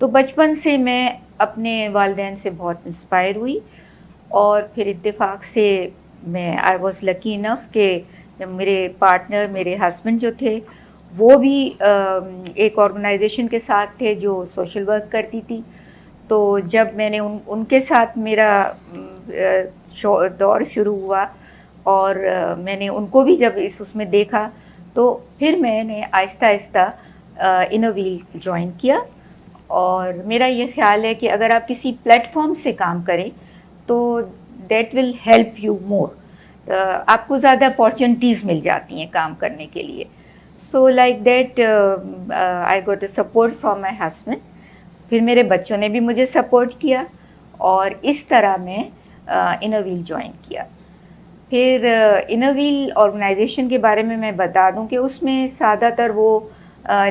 تو بچپن سے میں اپنے والدین سے بہت انسپائر ہوئی، اور پھر اتفاق سے میں آئی واز لکی انف کہ میرے پارٹنر، میرے ہسبینڈ جو تھے وہ بھی ایک آرگنائزیشن کے ساتھ تھے جو سوشل ورک کرتی تھی. تو جب میں نے ان کے ساتھ میرا دور شروع ہوا اور میں نے ان کو بھی جب اس میں دیکھا تو پھر میں نے آہستہ آہستہ انر ویل جوائن کیا. اور میرا یہ خیال ہے کہ اگر آپ کسی پلیٹ فارم سے کام کریں تو that will help you more, آپ کو زیادہ اپارچونیٹیز مل جاتی ہیں کام کرنے کے لیے. So like that I got a support from my husband. پھر میرے بچوں نے بھی مجھے سپورٹ کیا اور اس طرح میں انر ویل جوائن کیا. پھر انر ویل آرگنائزیشن کے بارے میں بتا دوں کہ اس میں زیادہ تر وہ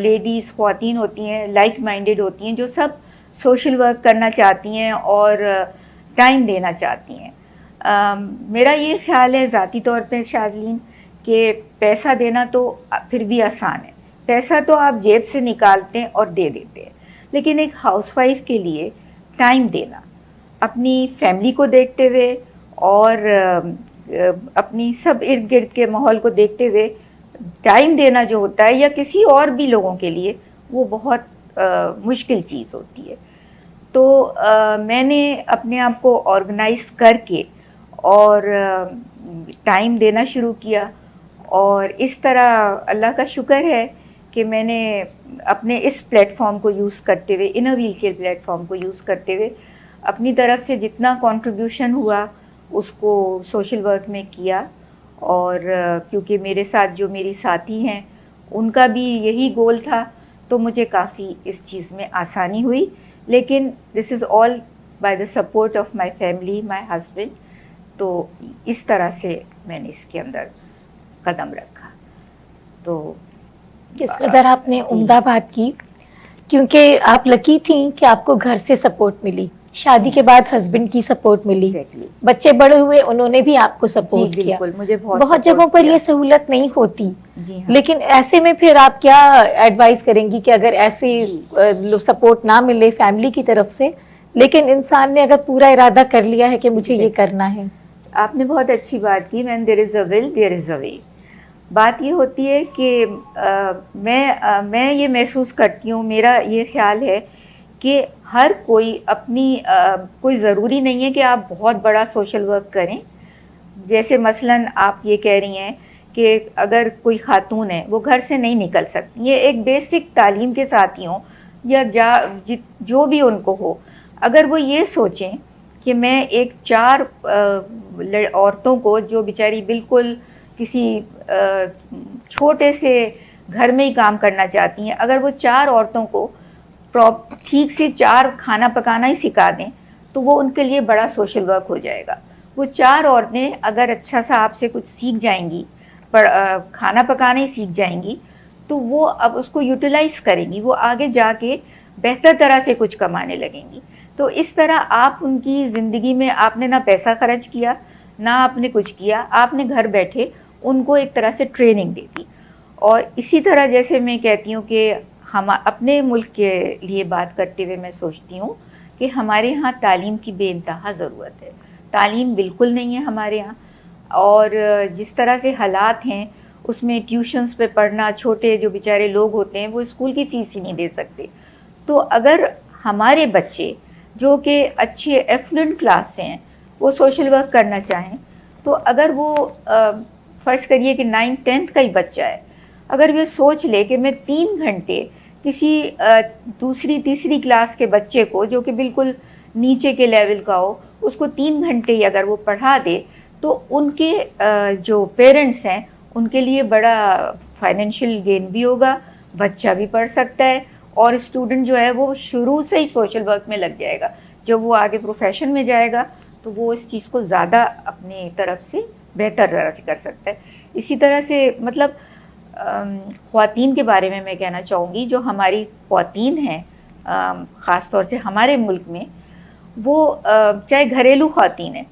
لیڈیز، خواتین ہوتی ہیں، لائک مائنڈیڈ ہوتی ہیں، جو سب سوشل ورک کرنا چاہتی ہیں اور ٹائم دینا چاہتی ہیں. میرا یہ خیال ہے ذاتی طور پہ شاذلین کہ پیسہ دینا تو پھر بھی آسان ہے، پیسہ تو آپ جیب سے نکالتے ہیں اور دے دیتے ہیں، لیکن ایک ہاؤس وائف کے لیے ٹائم دینا، اپنی فیملی کو دیکھتے ہوئے اور اپنی سب ارد گرد کے ماحول کو دیکھتے ہوئے ٹائم دینا جو ہوتا ہے، یا کسی اور بھی لوگوں کے لیے، وہ بہت مشکل چیز ہوتی ہے. تو میں نے اپنے آپ کو آرگنائز کر کے اور ٹائم دینا شروع کیا، اور اس طرح اللہ کا شکر ہے کہ میں نے اپنے اس پلیٹ فارم کو یوز کرتے ہوئے، انر ویل کے پلیٹ فارم کو یوز کرتے ہوئے اپنی طرف سے جتنا کنٹریبیوشن ہوا اس کو سوشل ورک میں کیا. اور کیونکہ میرے ساتھ جو میری ساتھی ہیں ان کا بھی یہی گول تھا تو مجھے کافی اس چیز میں آسانی ہوئی. لیکن this is all by the support of my family, my husband. تو اس طرح سے میں نے اس کے اندر قدم رکھا. تو کس قدر آپ نے عمدہ بات کی، کیونکہ آپ لکی تھیں کہ آپ کو گھر سے سپورٹ ملی، شادی کے بعد ہسبینڈ کی سپورٹ ملی، بچے بڑے ہوئے انہوں نے بھی آپ کو سپورٹ کیا. مجھے بہت جگہوں پر یہ سہولت نہیں ہوتی. جی ہاں. لیکن ایسے میں پھر آپ کیا ایڈوائز کریں گی کہ اگر ایسی سپورٹ نہ ملے فیملی کی طرف سے، لیکن انسان نے اگر پورا ارادہ کر لیا ہے کہ مجھے یہ کرنا ہے؟ آپ نے بہت اچھی بات کی. when there is a will there is a way. بات یہ ہوتی ہے کہ میں یہ محسوس کرتی ہوں، میرا یہ خیال ہے کہ ہر کوئی اپنی کوئی ضروری نہیں ہے کہ آپ بہت بڑا سوشل ورک کریں. جیسے مثلاً آپ یہ کہہ رہی ہیں کہ اگر کوئی خاتون ہے وہ گھر سے نہیں نکل سکتی، یہ ایک بیسک تعلیم کے ساتھ ہی ہوں یا جو بھی ان کو ہو، اگر وہ یہ سوچیں کہ میں ایک 4 عورتوں کو جو بیچاری بالکل کسی چھوٹے سے گھر میں ہی کام کرنا چاہتی ہیں، اگر وہ 4 عورتوں کو ٹھیک سے 4 کھانا پکانا ہی سکھا دیں تو وہ ان کے لیے بڑا سوشل ورک ہو جائے گا. وہ 4 عورتیں اگر اچھا سا آپ سے کچھ سیکھ جائیں گی، کھانا پکانا ہی سیکھ جائیں گی، تو وہ اب اس کو یوٹیلائز کریں گی، وہ آگے جا کے بہتر طرح سے کچھ کمانے لگیں گی. تو اس طرح آپ ان کی زندگی میں آپ نے نہ پیسہ خرچ کیا، نہ آپ نے کچھ کیا، آپ نے گھر بیٹھے ان کو ایک طرح سے ٹریننگ دے دی. اور اسی طرح جیسے میں کہتی ہوں کہ ہم اپنے ملک کے لیے بات کرتے ہوئے میں سوچتی ہوں کہ ہمارے ہاں تعلیم کی بے انتہا ضرورت ہے. تعلیم بالکل نہیں ہے ہمارے ہاں، اور جس طرح سے حالات ہیں اس میں ٹیوشنز پہ پڑھنا، چھوٹے جو بیچارے لوگ ہوتے ہیں وہ اسکول کی فیس ہی نہیں دے سکتے. تو اگر ہمارے بچے جو کہ اچھے ایفلوئنٹ کلاس سے ہیں وہ سوشل ورک کرنا چاہیں، تو اگر وہ فرض کریے کہ 9th 10th کا ہی بچہ ہے، اگر وہ سوچ لے کہ میں 3 گھنٹے کسی دوسری تیسری کلاس کے بچے کو جو کہ بالکل نیچے کے لیول کا ہو، اس کو 3 گھنٹے ہی اگر وہ پڑھا دے تو ان کے جو پیرنٹس ہیں ان کے لیے بڑا فائنینشیل گین بھی ہوگا، بچہ بھی پڑھ سکتا ہے اور اسٹوڈنٹ جو ہے وہ شروع سے ہی سوشل ورک میں لگ جائے گا. جب وہ آگے پروفیشن میں جائے گا تو وہ اس چیز کو زیادہ اپنی طرف سے بہتر طرح سے کر سکتا ہے. اسی طرح سے مطلب خواتین کے بارے میں کہنا چاہوں گی، جو ہماری خواتین ہیں خاص طور سے ہمارے ملک میں، وہ چاہے گھریلو خواتین ہیں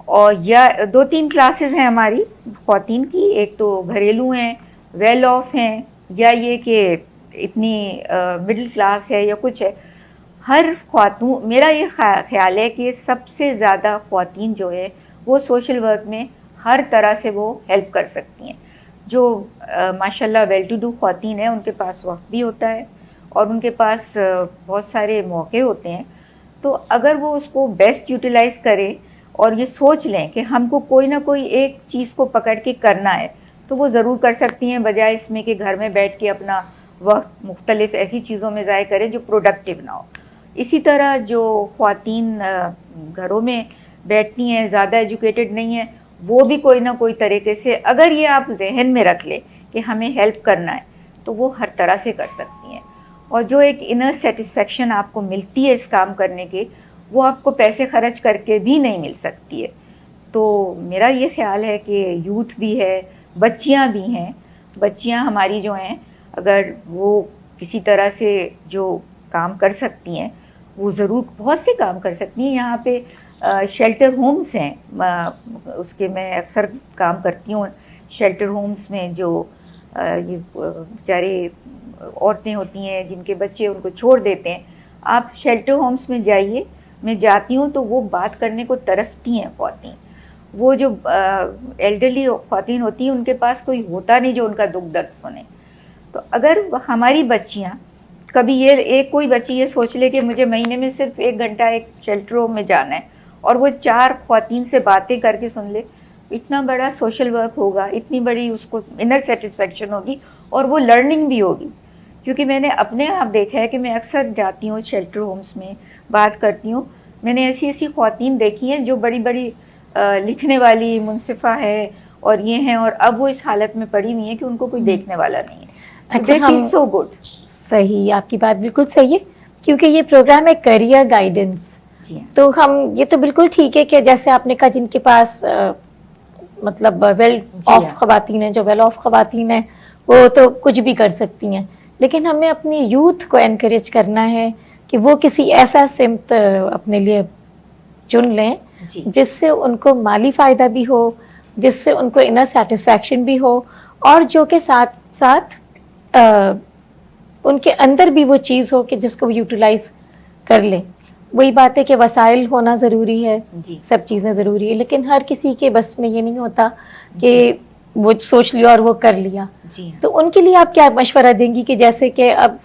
اور یا 2-3 کلاسز ہیں ہماری خواتین کی، ایک تو گھریلو ہیں، ویل آف ہیں، یا یہ کہ اتنی مڈل کلاس ہے یا کچھ ہے. ہر خواتون، میرا یہ خیال ہے کہ سب سے زیادہ خواتین جو ہے وہ سوشل ورک میں ہر طرح سے وہ ہیلپ کر سکتی ہیں. جو ماشاء اللہ ویل ٹو ڈو خواتین ہیں، ان کے پاس وقت بھی ہوتا ہے اور ان کے پاس بہت سارے موقع ہوتے ہیں. تو اگر وہ اس کو بیسٹ یوٹیلائز کرے اور یہ سوچ لیں کہ ہم کو کوئی نہ کوئی ایک چیز کو پکڑ کے کرنا ہے، تو وہ ضرور کر سکتی ہیں، بجائے اس میں کہ گھر میں بیٹھ کے اپنا وقت مختلف ایسی چیزوں میں ضائع کریں جو پروڈکٹیو نہ ہو. اسی طرح جو خواتین گھروں میں بیٹھتی ہیں، زیادہ ایجوکیٹڈ نہیں ہیں، وہ بھی کوئی نہ کوئی طریقے سے، اگر یہ آپ ذہن میں رکھ لیں کہ ہمیں ہیلپ کرنا ہے، تو وہ ہر طرح سے کر سکتی ہیں. اور جو ایک انر سیٹسفیکشن آپ کو ملتی ہے اس کام کرنے کے، وہ آپ کو پیسے خرچ کر کے بھی نہیں مل سکتی ہے. تو میرا یہ خیال ہے کہ یوتھ بھی ہے، بچیاں بھی ہیں، بچیاں ہماری جو ہیں اگر وہ کسی طرح سے جو کام کر سکتی ہیں، وہ ضرور بہت سے کام کر سکتی ہیں. یہاں پہ شیلٹر ہومز ہیں، اس کے میں اکثر کام کرتی ہوں. شیلٹر ہومز میں جو یہ بیچارے عورتیں ہوتی ہیں جن کے بچے ان کو چھوڑ دیتے ہیں، آپ شیلٹر ہومز میں جائیے، میں جاتی ہوں تو وہ بات کرنے کو ترستی ہیں خواتین. وہ جو ایلڈرلی خواتین ہوتی ہیں، ان کے پاس کوئی ہوتا نہیں جو ان کا دکھ درد سنے. تو اگر ہماری بچیاں کبھی کوئی بچی یہ سوچ لے کہ مجھے مہینے میں صرف 1 گھنٹہ ایک شیلٹر ہوم میں جانا ہے، اور وہ 4 خواتین سے باتیں کر کے سن لے، اتنا بڑا سوشل ورک ہوگا، اتنی بڑی اس کو انر سیٹسفیکشن ہوگی، اور وہ لرننگ بھی ہوگی. کیونکہ میں نے اپنے آپ دیکھا ہے کہ میں اکثر جاتی ہوں شیلٹر ہومز میں، بات کرتی ہوں. میں نے ایسی خواتین دیکھی ہیں جو بڑی بڑی لکھنے والی منصفہ ہے اور یہ ہیں، اور اب وہ اس حالت میں پڑی ہوئی ہیں کہ ان کو کوئی دیکھنے والا نہیں ہے. اچھا، ہم سو گڈ. صحیح، آپ کی بات بالکل صحیح ہے، کیونکہ یہ پروگرام ہے کیریئر گائیڈنس. تو ہم یہ تو بالکل ٹھیک ہے کہ جیسے آپ نے کہا جن کے پاس مطلب ویل آف خواتین ہیں، جو ویل آف خواتین ہیں، وہ تو کچھ بھی کر سکتی ہیں. لیکن ہمیں اپنی یوتھ کو انکریج کرنا ہے کہ وہ کسی ایسا سمت اپنے لیے چن لیں جس سے ان کو مالی فائدہ بھی ہو، جس سے ان کو انر سیٹسفیکشن بھی ہو، اور جو کہ ساتھ ساتھ ان کے اندر بھی وہ چیز ہو کہ جس کو وہ یوٹیلائز کر لیں. وہی بات ہے کہ وسائل ہونا ضروری ہے، سب چیزیں ضروری ہے، لیکن ہر کسی کے بس میں یہ نہیں ہوتا کہ وہ سوچ لیا اور وہ کر لیا. تو ان کے لیے آپ کیا مشورہ دیں گی کہ جیسے کہ اب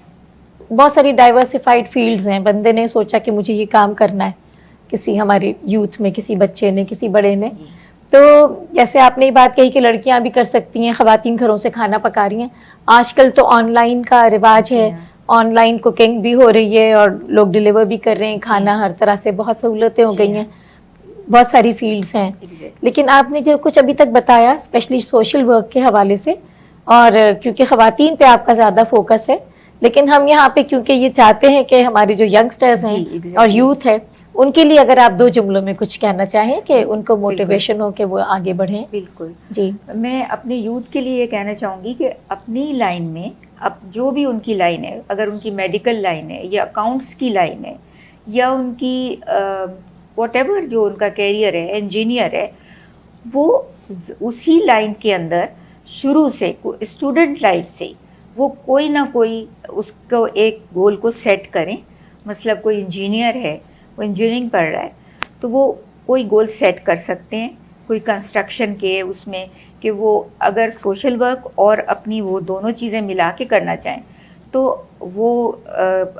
بہت ساری ڈائیورسفائڈ فیلڈز ہیں، بندے نے سوچا کہ مجھے یہ کام کرنا ہے، کسی ہمارے یوتھ میں، کسی بچے نے، کسی بڑے نے. تو جیسے آپ نے یہ بات کہی کہ لڑکیاں بھی کر سکتی ہیں، خواتین گھروں سے کھانا پکا رہی ہیں. آج کل تو آن لائن کا رواج ہے، آن لائن کوکنگ بھی ہو رہی ہے اور لوگ ڈیلیور بھی کر رہے ہیں کھانا، ہر طرح سے بہت سہولتیں ہو گئی ہیں، بہت ساری فیلڈز ہیں. لیکن آپ نے جو کچھ ابھی تک بتایا اسپیشلی سوشل ورک کے حوالے سے، اور کیونکہ خواتین پہ آپ کا زیادہ فوکس ہے، لیکن ہم یہاں پہ کیونکہ یہ چاہتے ہیں کہ ہمارے جو ینگسٹرز ہیں اور یوتھ ہے، ان کے لیے اگر آپ 2 جملوں میں کچھ کہنا چاہیں کہ ان کو موٹیویشن ہو کہ وہ آگے بڑھیں. بالکل جی، میں اپنے یوتھ کے لیے یہ کہنا چاہوں گی کہ اپنی لائن میں، اب جو بھی ان کی لائن ہے، اگر ان کی میڈیکل لائن ہے یا اکاؤنٹس کی لائن ہے یا ان کی واٹ ایور جو ان کا کیریئر ہے، انجینئر ہے، وہ اسی لائن کے اندر شروع سے اسٹوڈنٹ لائف سے وہ کوئی نہ کوئی اس کو ایک گول کو سیٹ کریں. مثلاً کوئی انجینئر ہے، وہ انجینئرنگ پڑھ رہا ہے، تو وہ کوئی گول سیٹ کر سکتے ہیں، کوئی کنسٹرکشن کے اس میں، کہ وہ اگر سوشل ورک اور اپنی وہ دونوں چیزیں ملا کے کرنا چاہیں، تو وہ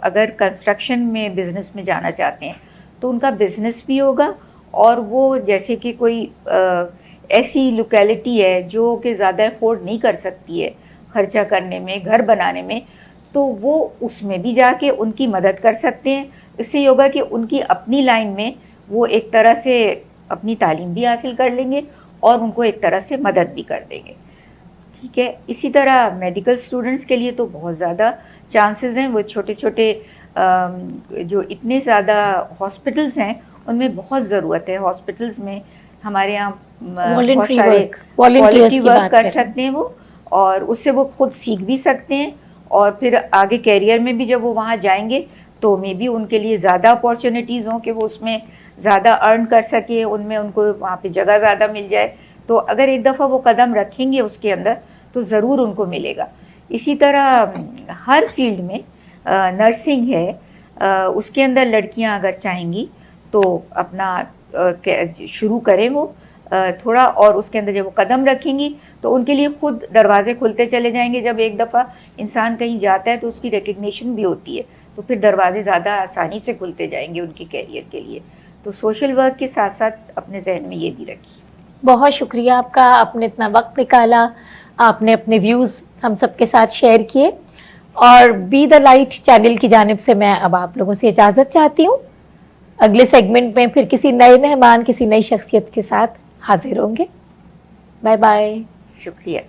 اگر کنسٹرکشن میں بزنس میں جانا چاہتے ہیں تو ان کا بزنس بھی ہوگا. اور وہ جیسے کہ کوئی ایسی لوکیلٹی ہے جو کہ زیادہ افورڈ نہیں کر سکتی ہے خرچہ کرنے میں، گھر بنانے میں، تو وہ اس میں بھی جا کے ان کی مدد کر سکتے ہیں. اس سے یہ ہوگا کہ ان کی اپنی لائن میں وہ ایک طرح سے اپنی تعلیم بھی حاصل کر لیں گے اور ان کو ایک طرح سے مدد بھی کر دیں گے. ٹھیک ہے. اسی طرح میڈیکل اسٹوڈنٹس کے لیے تو بہت زیادہ چانسز ہیں. وہ چھوٹے چھوٹے جو اتنے زیادہ ہاسپٹلس ہیں ان میں بہت ضرورت ہے. ہاسپٹلس میں ہمارے یہاں بہت سارے والنٹیئرس ورک کر سکتے ہیں وہ، اور اس سے وہ خود سیکھ بھی سکتے ہیں، اور پھر آگے کیریئر میں بھی جب وہ وہاں جائیں گے تو مے بی ان کے لیے زیادہ اپارچونیٹیز ہوں کہ وہ اس میں زیادہ ارن کر سکے، ان میں ان کو وہاں پہ جگہ زیادہ مل جائے. تو اگر ایک دفعہ وہ قدم رکھیں گے اس کے اندر تو ضرور ان کو ملے گا. اسی طرح ہر فیلڈ میں، نرسنگ ہے، اس کے اندر لڑکیاں اگر چاہیں گی تو اپنا شروع کریں وہ تھوڑا، اور اس کے اندر جب وہ قدم رکھیں گی تو ان کے لیے خود دروازے کھلتے چلے جائیں گے. جب ایک دفعہ انسان کہیں جاتا ہے تو اس کی ریکگنیشن بھی ہوتی ہے، تو پھر دروازے زیادہ آسانی سے کھلتے جائیں گے ان کے کیریئر کے لیے. تو سوشل ورک کے ساتھ ساتھ اپنے ذہن میں یہ بھی رکھیے. بہت شکریہ آپ کا، آپ نے اتنا وقت نکالا، آپ نے اپنے ویوز ہم سب کے ساتھ شیئر کیے. اور بی دا لائٹ چینل کی جانب سے میں اب آپ لوگوں سے اجازت چاہتی ہوں. اگلے سیگمنٹ میں پھر کسی نئے مہمان، کسی نئی شخصیت کے ساتھ حاضر ہوں گے. Bye bye. شکریہ.